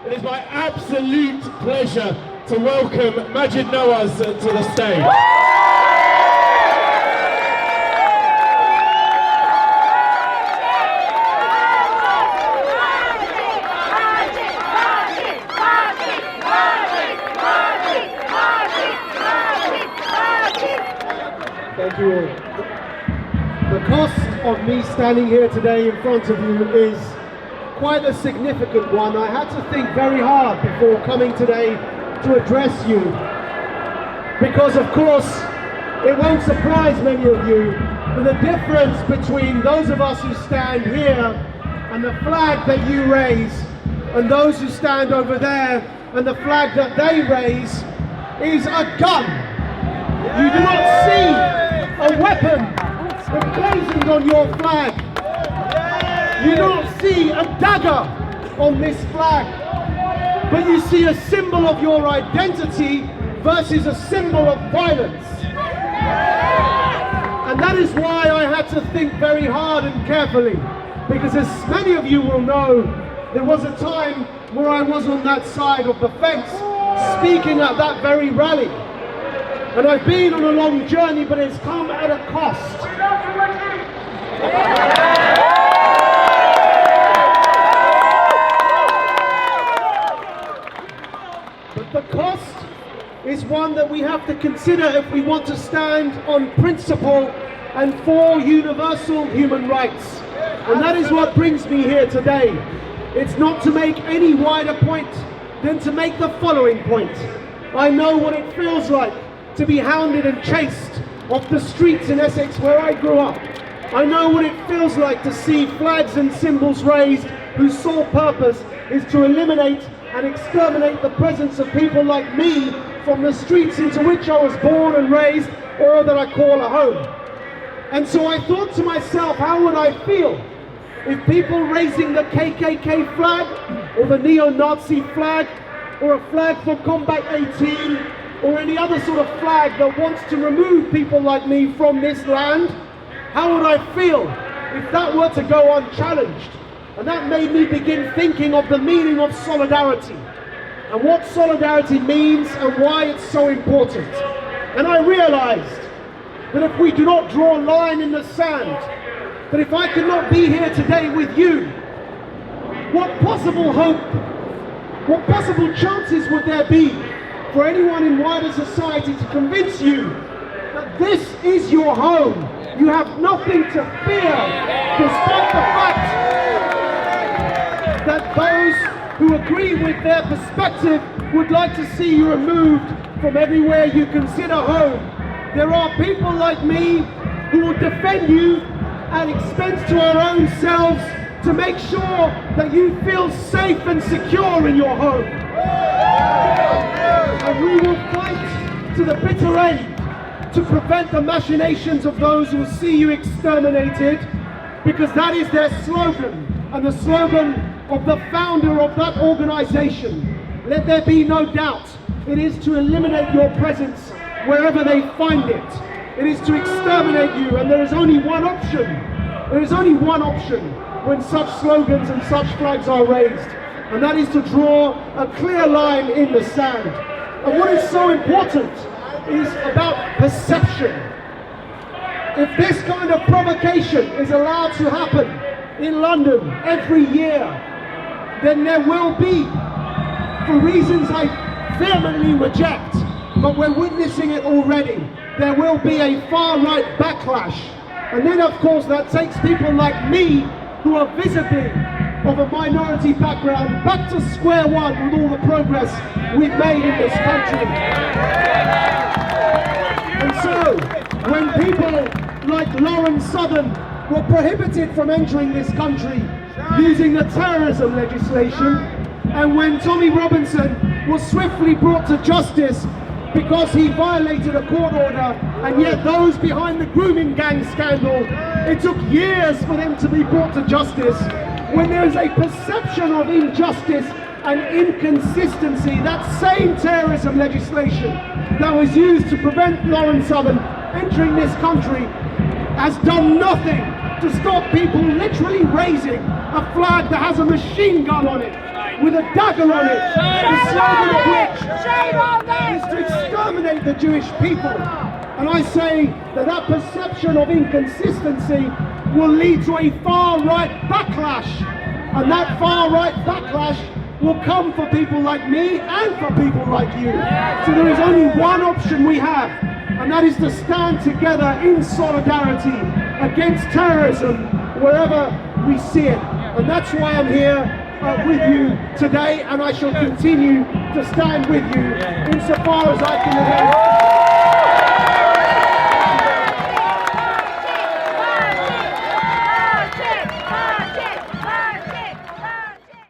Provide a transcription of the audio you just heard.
It is my absolute pleasure to welcome Maajid Nawaz to the stage. Thank you all. The cost of me standing here today in front of you is quite a significant one. I had to think very hard before coming today to address you, because of course it won't surprise many of you that the difference between those of us who stand here and the flag that you raise and those who stand over there and the flag that they raise is a gun. You do not see a weapon emblazoned on your flag. You don't see a dagger on this flag, but you see a symbol of your identity versus a symbol of violence. And that is why I had to think very hard and carefully, because as many of you will know, there was a time where I was on that side of the fence speaking at that very rally. And I've been on a long journey, but it's come at a cost. But the cost is one that we have to consider if we want to stand on principle and for universal human rights. And that is what brings me here today. It's not to make any wider point than to make the following point. I know what it feels like to be hounded and chased off the streets in Essex where I grew up. I know what it feels like to see flags and symbols raised whose sole purpose is to eliminate and exterminate the presence of people like me from the streets into which I was born and raised, or that I call a home. And so I thought to myself, how would I feel if people raising the KKK flag or the neo-Nazi flag or a flag for Combat 18 or any other sort of flag that wants to remove people like me from this land, how would I feel if that were to go unchallenged? And that made me begin thinking of the meaning of solidarity and what solidarity means and why it's so important. And I realized that if we do not draw a line in the sand, that if I could not be here today with you, what possible hope, what possible chances would there be for anyone in wider society to convince you that this is your home? You have nothing to fear, despite the fact that those who agree with their perspective would like to see you removed from everywhere you consider home. There are people like me who will defend you at expense to our own selves to make sure that you feel safe and secure in your home. And we will fight to the bitter end to prevent the machinations of those who will see you exterminated, because that is their slogan, and the slogan of the founder of that organization. Let there be no doubt, it is to eliminate your presence wherever they find it. It is to exterminate you, and there is only one option. There is only one option when such slogans and such flags are raised, and that is to draw a clear line in the sand. And what is so important is about perception. If this kind of provocation is allowed to happen in London every year, then there will be, for reasons I vehemently reject, but we're witnessing it already, there will be a far-right backlash. And then of course that takes people like me, who are visibly of a minority background, back to square one with all the progress we've made in this country. And so, when people like Lauren Southern were prohibited from entering this country using the terrorism legislation, and when Tommy Robinson was swiftly brought to justice because he violated a court order, and yet those behind the grooming gang scandal, it took years for them to be brought to justice. When there is a perception of injustice and inconsistency, that same terrorism legislation that was used to prevent Lauren Southern entering this country has done nothing to stop people literally raising a flag that has a machine gun on it with a dagger on it, the slogan of which is to exterminate the Jewish people. And I say that that perception of inconsistency will lead to a far-right backlash. And that far-right backlash will come for people like me and for people like you. So there is only one option we have, and that is to stand together in solidarity against terrorism wherever we see it. And that's why I'm here with you today, and I shall continue to stand with you insofar as I can.